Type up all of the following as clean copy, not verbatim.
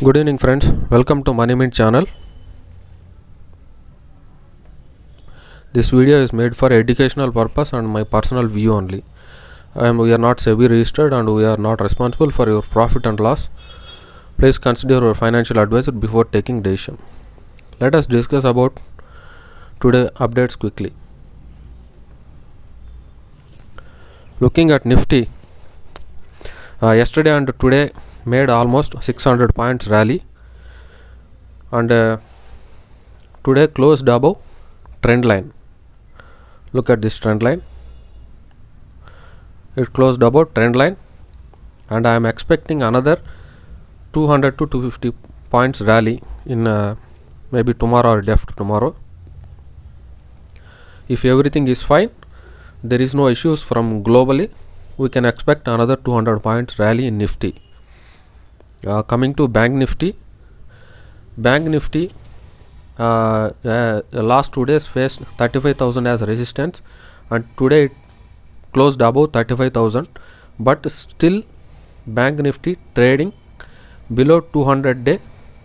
Good evening friends, welcome to Money Mint channel. This video is made for educational purpose and my personal view only. We are not SEBI registered and we are not responsible for your profit and loss. Please consider your financial advisor before taking decision. Let us discuss about today updates quickly. Looking at Nifty, yesterday and today made almost 600 points rally, and today closed above trend line. Look at this trend line, it closed above trend line, and I am expecting another 200 to 250 points rally in maybe tomorrow or day after tomorrow. If everything is fine, there is no issues from globally, we can expect another 200 points rally in Nifty. Coming to Bank Nifty, last 2 days faced 35,000 as resistance, and today it closed above 35,000, but still Bank Nifty trading below 200-day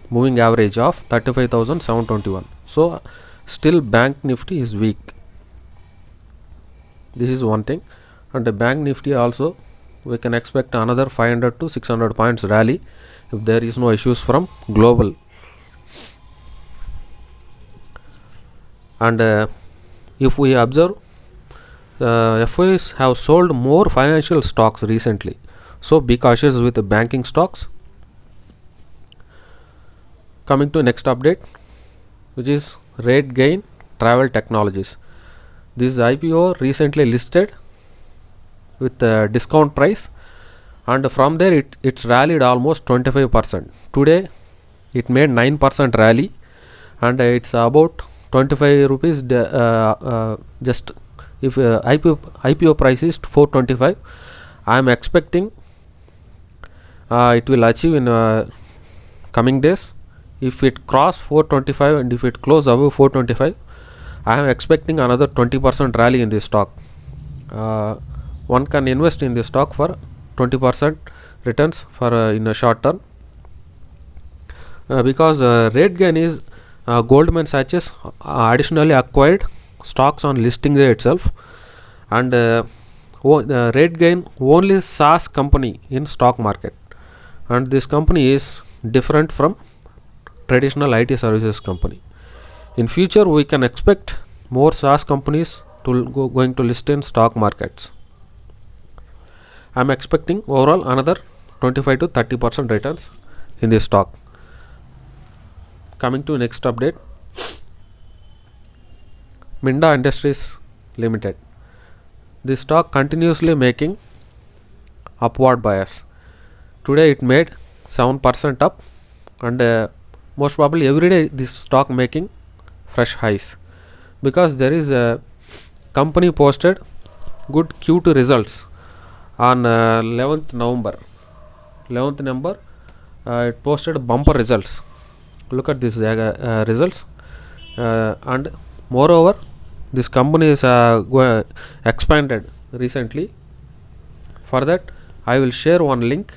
moving average of 35,721. So still Bank Nifty is weak. This is one thing, and the Bank Nifty also we can expect another 500 to 600 points rally if there is no issues from global. And if we observe, FOIs have sold more financial stocks recently, so be cautious with the banking stocks. Coming to next update, which is RateGain Travel Technologies. This IPO recently listed with discount price, and from there it's rallied almost 25%. Today it made 9% rally, and it's about 25 rupees. Just if IPO price is 425, I am expecting it will achieve in coming days. If it cross 425 and if it close above 425, I am expecting another 20% rally in this stock. One can invest in this stock for 20% returns for in a short term, because RateGain is Goldman Sachs additionally acquired stocks on listing day itself, and RateGain only SaaS company in stock market, and this company is different from traditional IT services company. In future we can expect more SaaS companies to going to list in stock markets. I am expecting overall another 25 to 30% returns in this stock. Coming to next update, Minda Industries Limited. This stock continuously making upward bias. Today it made 7% up, and most probably every day this stock making fresh highs, because there is a company posted good Q2 results on 11th November. It posted bumper results. Look at these results, and moreover this company is expanded recently. For that I will share one link,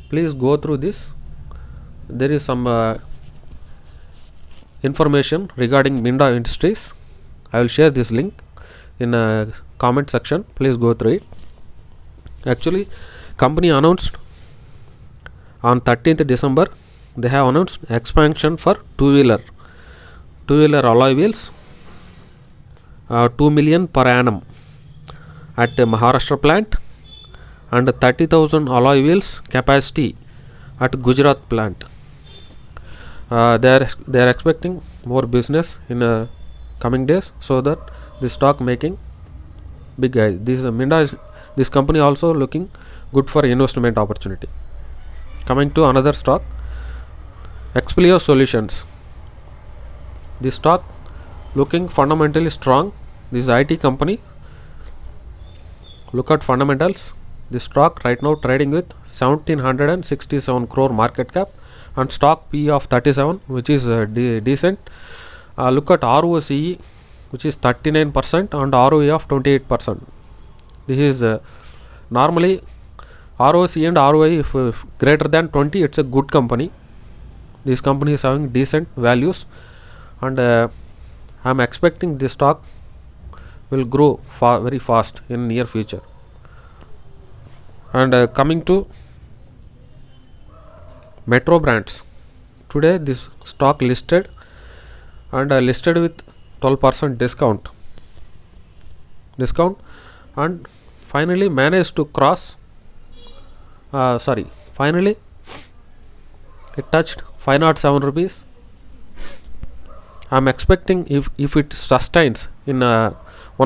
please go through this. There is some information regarding Minda Industries. I will share this link in a comment section, please go through it. Actually, company announced on 13th December, they have announced expansion for two-wheeler alloy wheels, 2 million per annum at Maharashtra plant, and 30,000 alloy wheels capacity at Gujarat plant. They are expecting more business in coming days, so that the stock making big guys. This company also looking good for investment opportunity. Coming to another stock, Explio Solutions. This stock looking fundamentally strong. This IT company, look at fundamentals. This stock right now trading with 1767 crore market cap and stock P of 37, which is decent. Look at ROCE, which is 39%, and ROE of 28%. This is normally ROC and ROI if greater than 20, it's a good company. this company is having decent values, and I'm expecting this stock will grow very fast in near future. And coming to Metro Brands, today this stock listed and listed with 12% discount, and finally managed to cross finally it touched 507 rupees. I'm expecting if it sustains in 1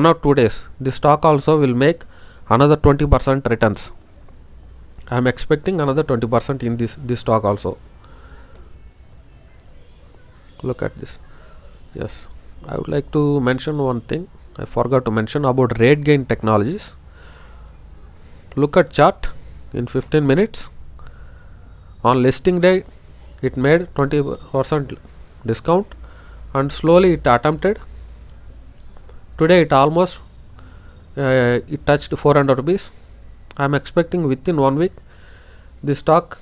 or 2 days, this stock also will make another 20% returns. I'm expecting another 20% in this stock also. Look at this. Yes, I would like to mention one thing I forgot to mention about RateGain Technologies. Look at chart in 15 minutes. On listing day it made 20% discount, and slowly it attempted. Today it almost it touched 400 rupees. I am expecting within 1 week this stock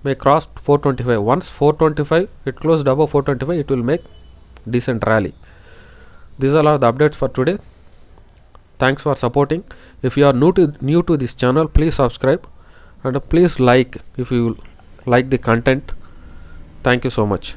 may cross 425. Once 425 it closed above 425, it will make decent rally. These are all the updates for today. Thanks for supporting. If you are new to this channel, please subscribe, and please like if you like the content. Thank you so much.